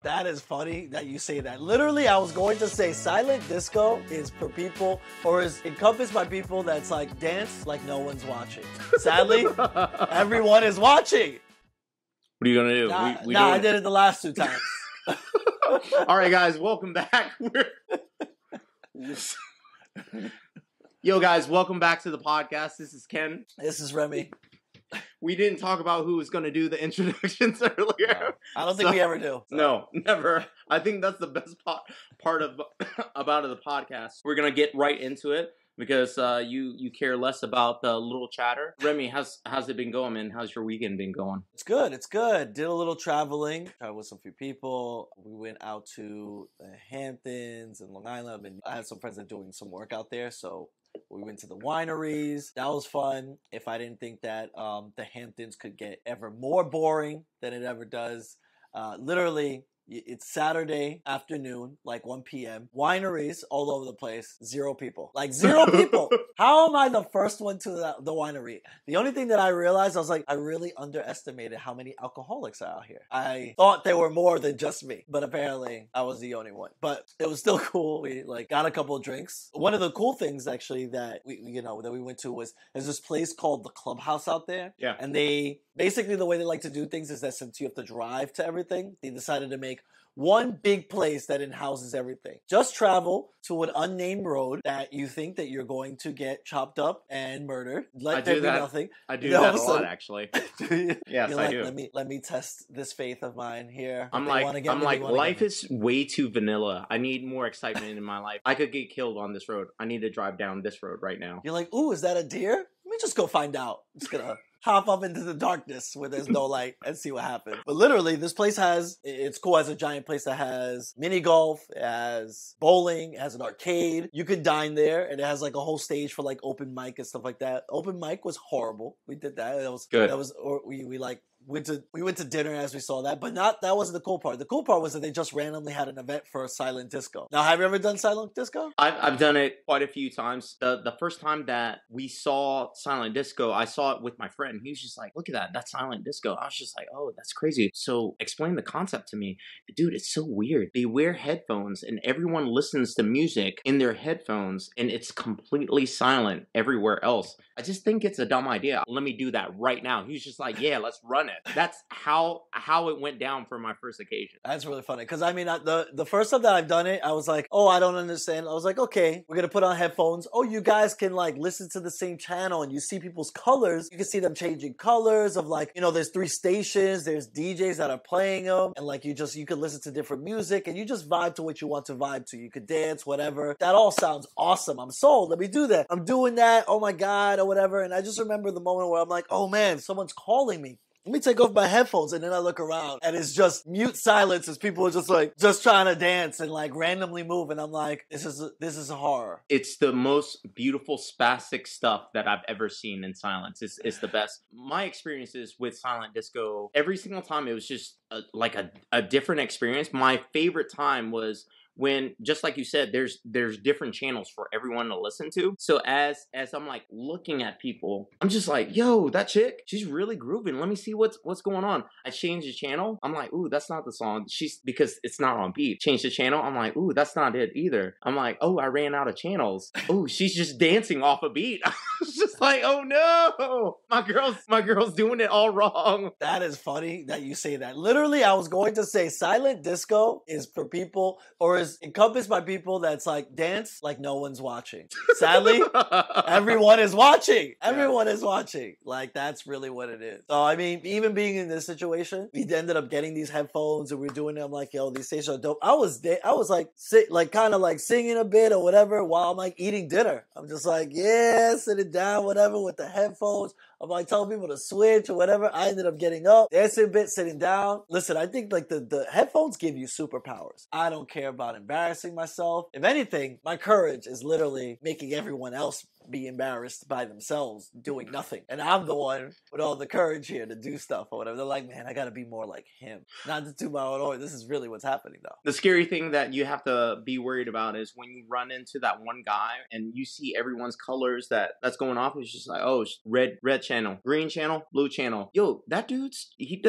That is funny that you say that. Literally, I was going to say silent disco is for people, or is encompassed by people that's like dance like no one's watching. Sadly, everyone is watching. What are you gonna do? Nah, I did it the last 2 times. All right, guys, welcome back. Yo, guys, welcome back to the podcast. This is Ken. This is Remy. We didn't talk about who was going to do the introductions earlier. No, I don't think we ever do. So. No, never. I think that's the best part about the podcast. We're going to get right into it because you care less about the little chatter. Remy, how's it been going, man? How's your weekend been going? It's good. It's good. Did a little traveling. Traveled with some few people. We went out to the Hamptons and Long Island. And I had some friends that are doing some work out there, so we went to the wineries. That was fun. If I didn't think that the Hamptons could get ever more boring than it ever does. Literally, it's Saturday afternoon, like 1 p.m. Wineries all over the place. 0 people. Like 0 people. How am I the first one to the winery? The only thing that I realized, I was like, I really underestimated how many alcoholics are out here. I thought there were more than just me, but apparently I was the only one. But it was still cool. We got a couple of drinks. One of the cool things actually that we went to was there's this place called the Clubhouse out there. Yeah. And they basically, the way they like to do things is that since you have to drive to everything, they decided to make one big place that houses everything. Just travel to an unnamed road that you think that you're going to get chopped up and murdered. Let there be nothing. I do that a lot, actually. Yes, I do. Let me test this faith of mine here. I'm like, life is way too vanilla. I need more excitement in my life. I could get killed on this road. I need to drive down this road right now. You're like, ooh, is that a deer? Let me just go find out. I'm just gonna hop up into the darkness where there's no light and see what happens. But literally, this place it's cool. It has a giant place that has mini golf, it has bowling, it has an arcade. You could dine there, and it has like a whole stage for like open mic and stuff like that. Open mic was horrible. We did that. That was good. We went to dinner as we saw that, but that wasn't the cool part. The cool part was that they just randomly had an event for a silent disco. Now, have you ever done silent disco? I've done it quite a few times. The first time that we saw silent disco, I saw it with my friend. He was just like, look at that, that's silent disco. I was just like, oh, that's crazy. So explain the concept to me. Dude, it's so weird. They wear headphones and everyone listens to music in their headphones and it's completely silent everywhere else. I just think it's a dumb idea. Let me do that right now. He was just like, yeah, let's run it. That's how it went down for my first occasion. That's really funny. Because I mean, the first time that I've done it, I was like, oh, I don't understand. I was like, okay, we're going to put on headphones. Oh, you guys can like listen to the same channel and you see people's colors. You can see them changing colors of like, there's 3 stations. There's DJs that are playing them. And like, you could listen to different music and you just vibe to what you want to vibe to. You could dance, whatever. That all sounds awesome. I'm sold. Let me do that. I'm doing that. Oh my God, or whatever. And I just remember the moment where I'm like, oh man, someone's calling me. Let me take off my headphones, and then I look around, and it's just mute silence as people are just trying to dance and like randomly move, and I'm like, this is a horror. It's the most beautiful spastic stuff that I've ever seen in silence. It's the best. My experiences with silent disco, every single time it was just a different experience. My favorite time was when, just like you said, there's different channels for everyone to listen to. So as I'm like looking at people, I'm just like, yo, that chick, she's really grooving. Let me see what's going on. I change the channel. I'm like, ooh, that's not the song. Because it's not on beat. Change the channel. I'm like, ooh, that's not it either. I'm like, oh, I ran out of channels. Oh, she's just dancing off a beat. I was just like, oh no, my girl's doing it all wrong. That is funny that you say that. Literally, I was going to say silent disco is for people, or is encompassed by people that's like dance like no one's watching. Sadly, everyone is watching. Everyone is watching. Like, that's really what it is. So I mean, even being in this situation, we ended up getting these headphones and we were doing it. I'm like, yo, these stations are dope. I was like kind of like singing a bit or whatever while I'm like eating dinner. I'm just like, yeah, sitting down, whatever, with the headphones. I'm like telling people to switch or whatever. I ended up getting up, dancing a bit, sitting down. Listen, I think like the headphones give you superpowers. I don't care about embarrassing myself. If anything, my courage is literally making everyone else be embarrassed by themselves doing nothing. And I'm the one with all the courage here to do stuff or whatever. They're like, man, I gotta be more like him. Not to toot my own horn. This is really what's happening though. The scary thing that you have to be worried about is when you run into that one guy and you see everyone's colors that's going off. It's just like, oh, red channel, green channel, blue channel. Yo, that dude's, he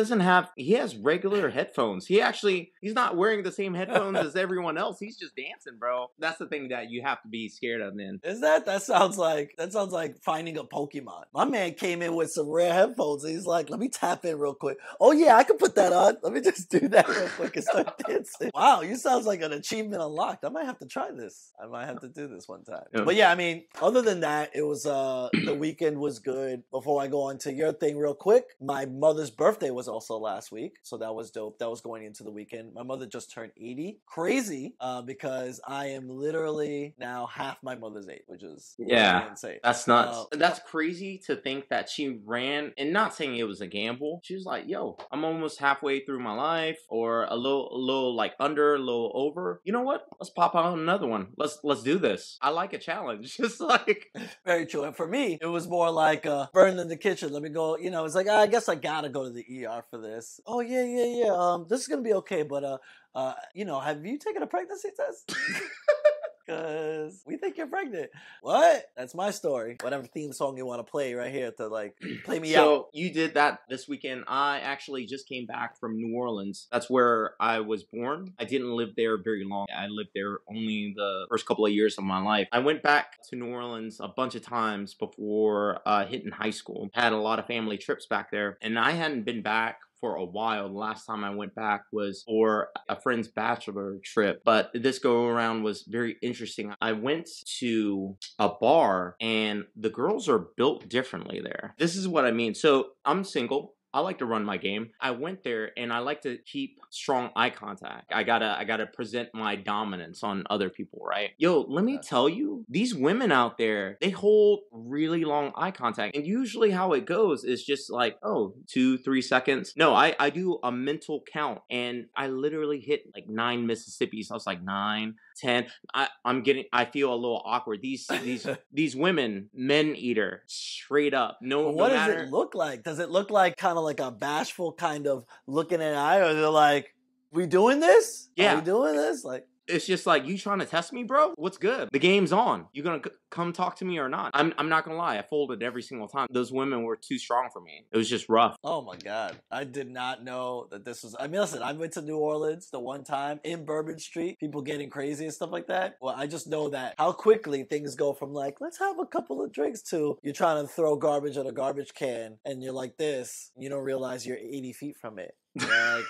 has regular headphones. He's not wearing the same headphones as everyone else. He's just dancing, bro. That's the thing that you have to be scared of, man. Is that sounds like finding a Pokemon. My man came in with some rare headphones and he's like, let me tap in real quick. Oh yeah, I can put that on. Let me just do that real quick and start dancing. Wow, you sounds like an achievement unlocked. I might have to try this. I might have to do this one time. Yeah. But yeah, I mean, other than that, it was the weekend was good. Before I go on to your thing real quick, my mother's birthday was also last week, so that was dope. That was going into the weekend. My mother just turned 80. Crazy, because I am literally now half my mother's age, which is really insane. That's nuts. That's crazy to think that she ran, and not saying it was a gamble. She was like, yo, I'm almost halfway through my life, or a little like under, a little over. You know what? Let's pop out another one. Let's do this. I like a challenge. Just like very true. And for me, it was more like burn in the kitchen. Let me go. You know, it's like I guess I gotta go to the ER for this. Oh yeah. This is gonna be okay, but you know, have you taken a pregnancy test? Because we think you're pregnant. What? That's my story. Whatever theme song you want to play right here to like play me out. So you did that this weekend. I actually just came back from New Orleans. That's where I was born. I didn't live there very long. I lived there only the first couple of years of my life. I went back to New Orleans a bunch of times before hitting high school. Had a lot of family trips back there, and I hadn't been back for a while. The last time I went back was for a friend's bachelor trip, but this go around was very interesting. I went to a bar and the girls are built differently there. This is what I mean. So I'm single. I like to run my game. I went there and I like to keep strong eye contact. I gotta present my dominance on other people, right? Yo, let me tell you, these women out there, they hold really long eye contact. And usually how it goes is just like, oh, 2-3 seconds. No, I do a mental count and I literally hit like 9 Mississippis. I was like 9, 10. I feel a little awkward. These women, men eater, straight up. What does it look like? Does it look like kind of like a bashful kind of looking in the eye, or they're like, we doing this? Yeah. Are we doing this? Like, it's just like, you trying to test me, bro? What's good? The game's on. You gonna come talk to me or not? I'm not gonna lie. I folded every single time. Those women were too strong for me. It was just rough. Oh my God. I did not know that this was... I mean, listen, I went to New Orleans the one time in Bourbon Street, people getting crazy and stuff like that. Well, I just know that how quickly things go from like, let's have a couple of drinks to you're trying to throw garbage in a garbage can and you're like this. You don't realize you're 80 feet from it. Like,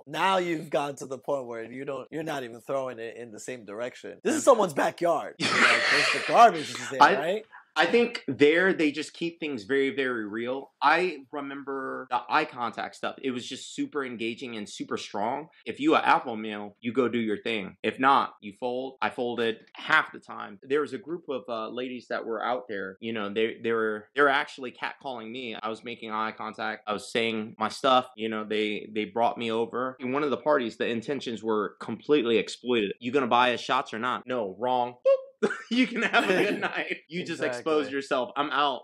now you've gotten to the point where you're not even throwing it in the same direction. This is someone's backyard. Like, there's the garbage is there, right? I think they just keep things very, very real. I remember the eye contact stuff. It was just super engaging and super strong. If you are alpha male, you go do your thing. If not, you fold. I folded half the time. There was a group of ladies that were out there. You know, they were actually catcalling me. I was making eye contact. I was saying my stuff. You know, they brought me over. In one of the parties, the intentions were completely exploited. You gonna buy us shots or not? No, wrong. You can have a good night. You just expose yourself. I'm out.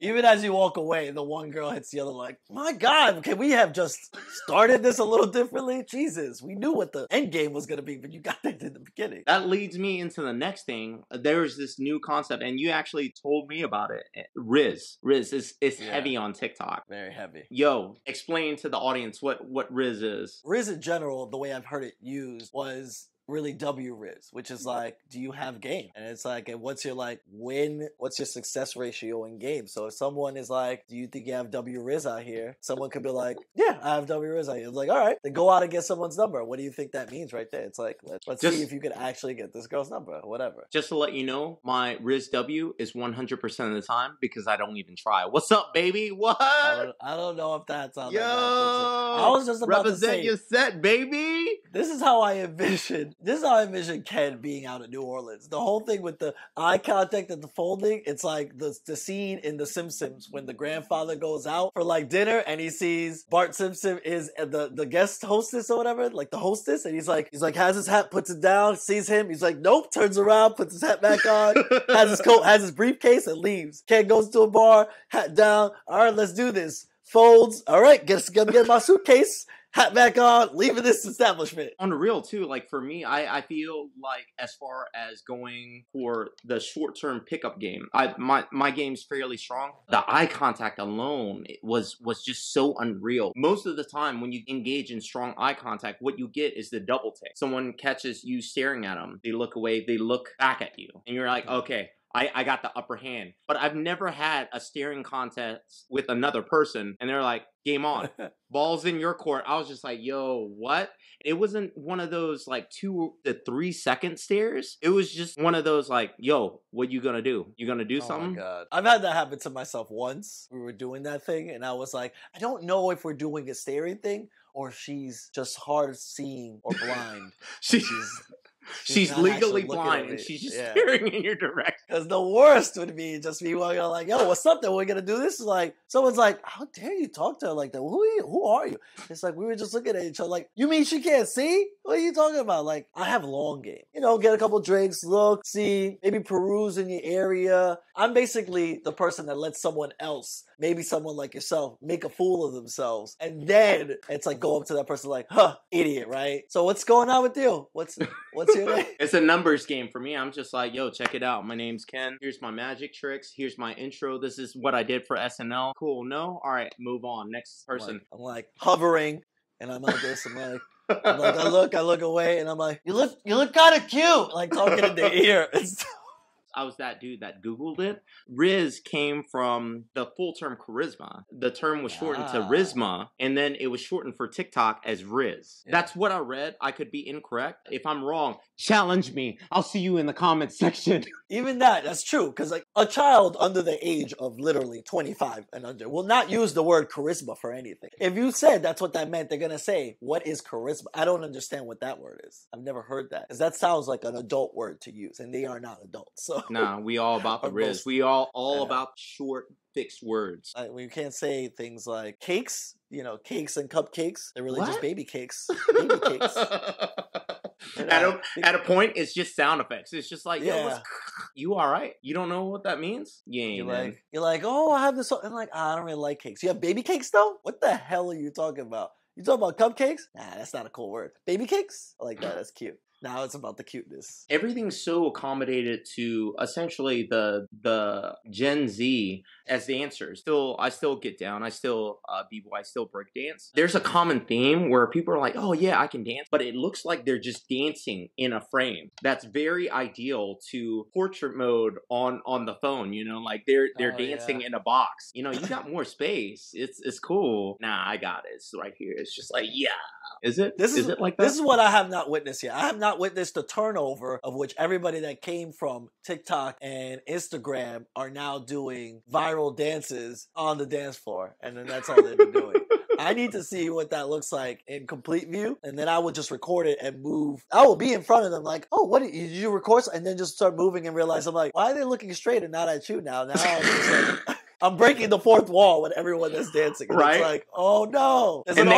Even as you walk away, the one girl hits the other like, my God, can we have just started this a little differently? Jesus, we knew what the end game was going to be, but you got that in the beginning. That leads me into the next thing. There's this new concept, and you actually told me about it. Rizz. Rizz is heavy on TikTok. Very heavy. Yo, explain to the audience what Rizz is. Rizz in general, the way I've heard it used was really Rizz, which is like, do you have game? And it's like, and what's your success ratio in game? So if someone is like, do you think you have Rizz out here? Someone could be like, yeah, I have Rizz out here. It's like, all right, then go out and get someone's number. What do you think that means right there? It's like, let's see if you can actually get this girl's number or whatever. Just to let you know, my Rizz W is 100% of the time because I don't even try. What's up, baby? What? I don't know if that's how that happens. I was just about to say, represent your set, baby. This is how I envision. This is how I envision Ken being out in New Orleans. The whole thing with the eye contact and the folding. It's like the scene in The Simpsons when the grandfather goes out for like dinner and he sees Bart Simpson is the guest hostess or whatever, like the hostess, and he's like has his hat, puts it down, sees him, he's like nope, turns around, puts his hat back on, has his coat, has his briefcase, and leaves. Ken goes to a bar, hat down. All right, let's do this. Folds. All right, get my suitcase. Hat back on, leaving this establishment. On the real too, like for me, I feel like as far as going for the short-term pickup game, my game's fairly strong. The eye contact alone was just so unreal. Most of the time when you engage in strong eye contact, what you get is the double take. Someone catches you staring at them, they look away, they look back at you, and you're like, okay, I got the upper hand. But I've never had a staring contest with another person and they're like, game on. Ball's in your court. I was just like, yo, what? It wasn't one of those like 2 to 3 second stares. It was just one of those like, yo, what you gonna do? You gonna do something? Oh my God. I've had that happen to myself once. We were doing that thing and I was like, I don't know if we're doing a staring thing or she's just hard seeing or blind. She's legally blind and she's just staring in your direction. Because the worst would be just me walking on like, yo, what's up then? We're going to do this. Like, someone's like, how dare you talk to her like that? Who are you? It's like, we were just looking at each other like, you mean she can't see? What are you talking about? Like, I have long game. You know, get a couple drinks, look, see, maybe peruse in your area. I'm basically the person that lets someone else, maybe someone like yourself, make a fool of themselves. And then it's like, go up to that person like, huh, idiot, right? So what's going on with you? What's your name? It's a numbers game for me. I'm just like, yo, check it out. My name's Ken. Here's my magic tricks. Here's my intro. This is what I did for SNL. Cool. No? All right, move on. Next person. I'm like hovering and I'm like this. I look away and I'm like, you look kind of cute. Like talking in their ear. I was that dude that Googled it. Rizz came from the full term charisma. The term was shortened to Rizma, and then it was shortened for TikTok as Rizz. Yeah. That's what I read. I could be incorrect. If I'm wrong, challenge me. I'll see you in the comments section. Even that's true, because like a child under the age of literally 25 and under will not use the word charisma for anything. If you said that's what that meant, they're going to say, what is charisma? I don't understand what that word is. I've never heard that. Because that sounds like an adult word to use, and they are not adults. So. Nah, we all about the Rizz. We all about short, fixed words. We can't say things like cakes, cakes and cupcakes. They're really just baby cakes. Baby cakes. At a point, it's just sound effects. It's just like, yo, you all right? You don't know what that means? You ain't. You're like, oh, I have this. I'm like, I don't really like cakes. You have baby cakes though? What the hell are you talking about? You talking about cupcakes? Nah, that's not a cool word. Baby cakes? I like that. That's cute. Now it's about the cuteness. Everything's so accommodated to essentially the Gen Z as dancers. I still get down. I still b-boy. I still break dance. There's a common theme where people are like, oh yeah, I can dance, but it looks like they're just dancing in a frame. That's very ideal to portrait mode on the phone. Like they're dancing in a box. You got more space. It's cool. Nah, I got it. It's right here. It's just like, yeah. Is it? Is it like that? This is what I have not witnessed yet. I have not witnessed the turnover of which everybody that came from TikTok and Instagram are now doing viral dances on the dance floor. And then that's all they've been doing. I need to see what that looks like in complete view. And then I would just record it and move. I will be in front of them like, oh, what did you record? And then just start moving and realize I'm like, why are they looking straight and not at you now? Now I'm just like... I'm breaking the fourth wall with everyone that's dancing. And right? It's like, oh no. And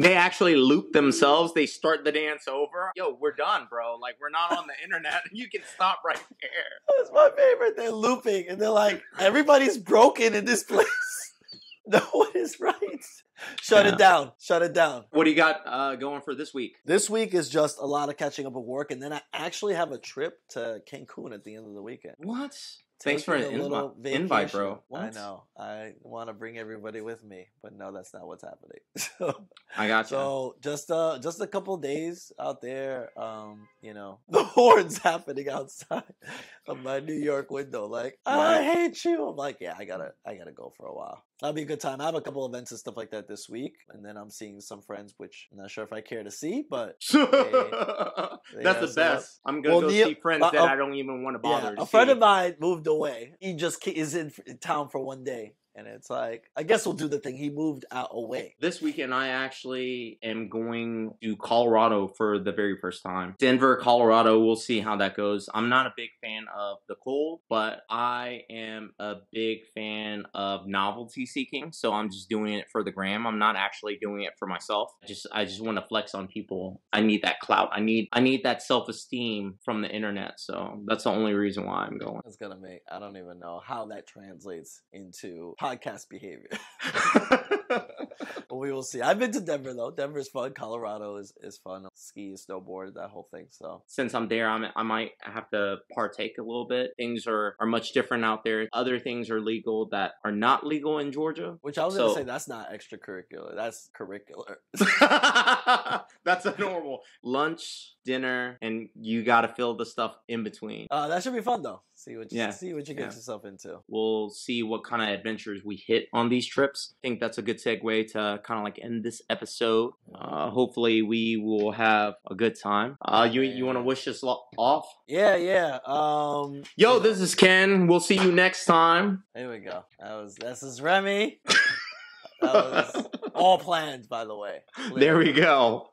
they actually loop themselves. They start the dance over. Yo, we're done, bro. Like, we're not on the internet. You can stop right there. That's my favorite. They're looping. And they're like, everybody's broken in this place. No one is right. Shut it down. Shut it down. What do you got going for this week? This week is just a lot of catching up with work. And then I actually have a trip to Cancun at the end of the weekend. What? Thanks for an invite, bro. What? I know. I want to bring everybody with me, but no, that's not what's happening. So, I got you. So just a couple days out there. The horns happening outside of my New York window. Like, I hate you. I'm like, yeah, I gotta go for a while. That'll be a good time. I have a couple events and stuff like that this week, and then I'm seeing some friends, which I'm not sure if I care to see, but they that's the best. I'm gonna go see friends that I don't even want to bother. A friend of mine moved away. He just is in town for one day. And it's like, I guess we'll do the thing. He moved out away. This weekend, I actually am going to Colorado for the very first time. Denver, Colorado, we'll see how that goes. I'm not a big fan of the cold, but I am a big fan of novelty seeking. So I'm just doing it for the gram. I'm not actually doing it for myself. I just want to flex on people. I need that clout. I need that self-esteem from the internet. So that's the only reason why I'm going. It's gonna make, I don't even know how that translates into podcast behavior. But we will see. I've been to Denver though. Denver's fun. Colorado is fun. Ski, snowboard, that whole thing. So since I'm there, I might have to partake a little bit. Things are much different out there. Other things are legal that are not legal in Georgia. Which I was gonna say, that's not extracurricular. That's curricular. That's a normal lunch, dinner, and you got to fill the stuff in between. That should be fun though. See what you get yourself into. We'll see what kind of adventures we hit on these trips. I think that's a good segue to kind of like end this episode. Hopefully we will have a good time. You want to wish us off? Yeah. Yo, this is Ken. We'll see you next time. There we go. This is Remy. That was all planned, by the way. There we go.